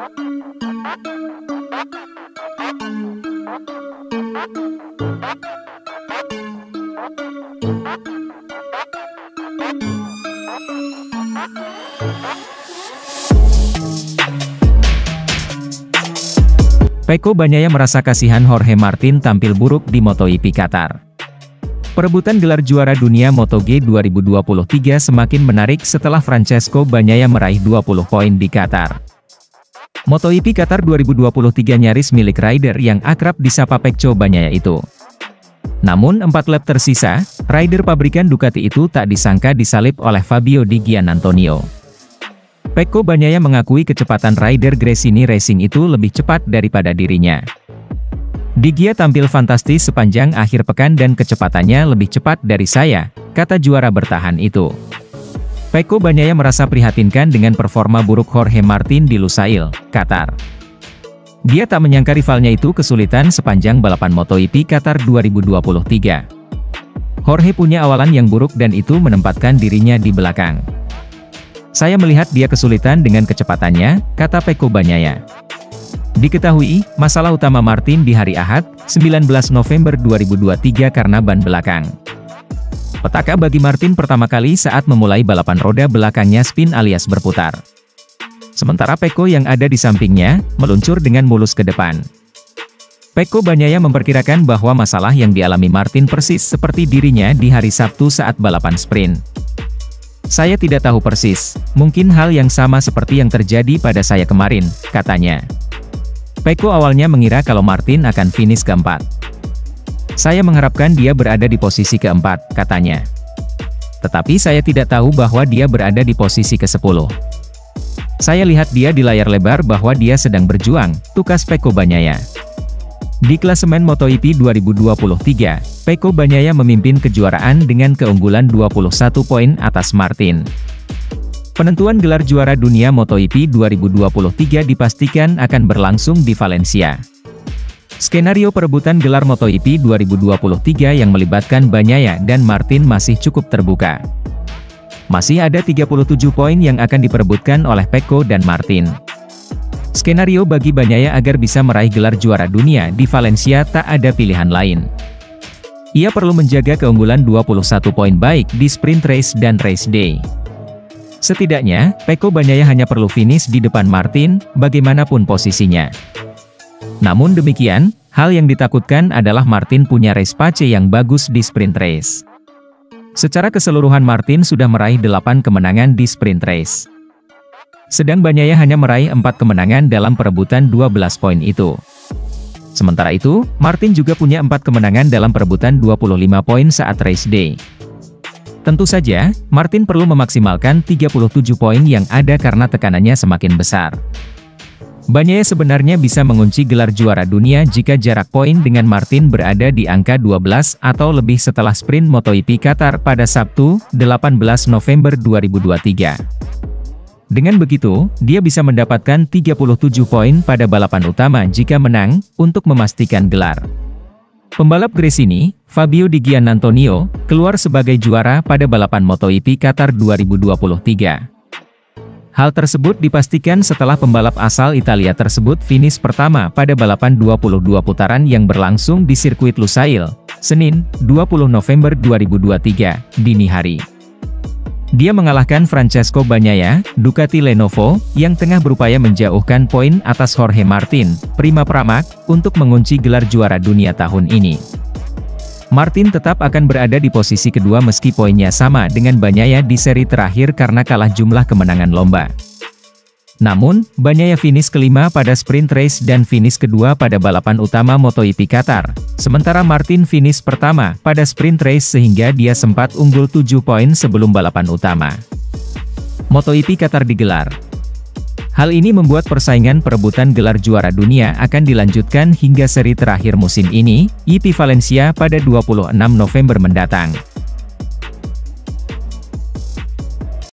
Pecco Bagnaia merasa kasihan Jorge Martin tampil buruk di MotoGP Qatar. Perebutan gelar juara dunia MotoGP 2023 semakin menarik setelah Francesco Bagnaia meraih 20 poin di Qatar. MotoGP Qatar 2023 nyaris milik rider yang akrab disapa Pecco Bagnaia itu. Namun 4 lap tersisa, rider pabrikan Ducati itu tak disangka disalip oleh Fabio Di Giannantonio. Pecco Bagnaia mengakui kecepatan rider Gresini Racing itu lebih cepat daripada dirinya. Di Gia tampil fantastis sepanjang akhir pekan dan kecepatannya lebih cepat dari saya, kata juara bertahan itu. Pecco Bagnaia merasa prihatinkan dengan performa buruk Jorge Martin di Lusail, Qatar. Dia tak menyangka rivalnya itu kesulitan sepanjang balapan MotoGP Qatar 2023. Jorge punya awalan yang buruk dan itu menempatkan dirinya di belakang. Saya melihat dia kesulitan dengan kecepatannya, kata Pecco Bagnaia. Diketahui, masalah utama Martin di hari Ahad, 19 November 2023 karena ban belakang. Petaka bagi Martin pertama kali saat memulai balapan roda belakangnya spin alias berputar. Sementara Pecco yang ada di sampingnya, meluncur dengan mulus ke depan. Pecco Bagnaia memperkirakan bahwa masalah yang dialami Martin persis seperti dirinya di hari Sabtu saat balapan sprint. Saya tidak tahu persis, mungkin hal yang sama seperti yang terjadi pada saya kemarin, katanya. Pecco awalnya mengira kalau Martin akan finish keempat. Saya mengharapkan dia berada di posisi keempat, katanya. Tetapi saya tidak tahu bahwa dia berada di posisi ke-10. Saya lihat dia di layar lebar bahwa dia sedang berjuang, tukas Pecco Bagnaia. Di klasemen MotoGP 2023, Pecco Bagnaia memimpin kejuaraan dengan keunggulan 21 poin atas Martin. Penentuan gelar juara dunia MotoGP 2023 dipastikan akan berlangsung di Valencia. Skenario perebutan gelar MotoGP 2023 yang melibatkan Bagnaia dan Martin masih cukup terbuka. Masih ada 37 poin yang akan diperebutkan oleh Pecco dan Martin. Skenario bagi Bagnaia agar bisa meraih gelar juara dunia di Valencia tak ada pilihan lain. Ia perlu menjaga keunggulan 21 poin baik di sprint race dan race day. Setidaknya, Pecco Bagnaia hanya perlu finish di depan Martin, bagaimanapun posisinya. Namun demikian, hal yang ditakutkan adalah Martin punya race pace yang bagus di sprint race. Secara keseluruhan Martin sudah meraih 8 kemenangan di sprint race. Sedang Bagnaia hanya meraih 4 kemenangan dalam perebutan 12 poin itu. Sementara itu, Martin juga punya 4 kemenangan dalam perebutan 25 poin saat race day. Tentu saja, Martin perlu memaksimalkan 37 poin yang ada karena tekanannya semakin besar. Bagnaia sebenarnya bisa mengunci gelar juara dunia jika jarak poin dengan Martin berada di angka 12 atau lebih setelah sprint MotoGP Qatar pada Sabtu, 18 November 2023. Dengan begitu, dia bisa mendapatkan 37 poin pada balapan utama jika menang, untuk memastikan gelar. Pembalap Gresini, Fabio Di Giannantonio, keluar sebagai juara pada balapan MotoGP Qatar 2023. Hal tersebut dipastikan setelah pembalap asal Italia tersebut finish pertama pada balapan 22 putaran yang berlangsung di sirkuit Lusail, Senin, 20 November 2023, dini hari. Dia mengalahkan Francesco Bagnaia, Ducati Lenovo, yang tengah berupaya menjauhkan poin atas Jorge Martin, Prima Pramac, untuk mengunci gelar juara dunia tahun ini. Martin tetap akan berada di posisi kedua meski poinnya sama dengan Bagnaia di seri terakhir karena kalah jumlah kemenangan lomba. Namun, Bagnaia finish kelima pada sprint race dan finish kedua pada balapan utama MotoGP Qatar, sementara Martin finish pertama pada sprint race sehingga dia sempat unggul 7 poin sebelum balapan utama. MotoGP Qatar digelar. Hal ini membuat persaingan perebutan gelar juara dunia akan dilanjutkan hingga seri terakhir musim ini, GP Valencia pada 26 November mendatang.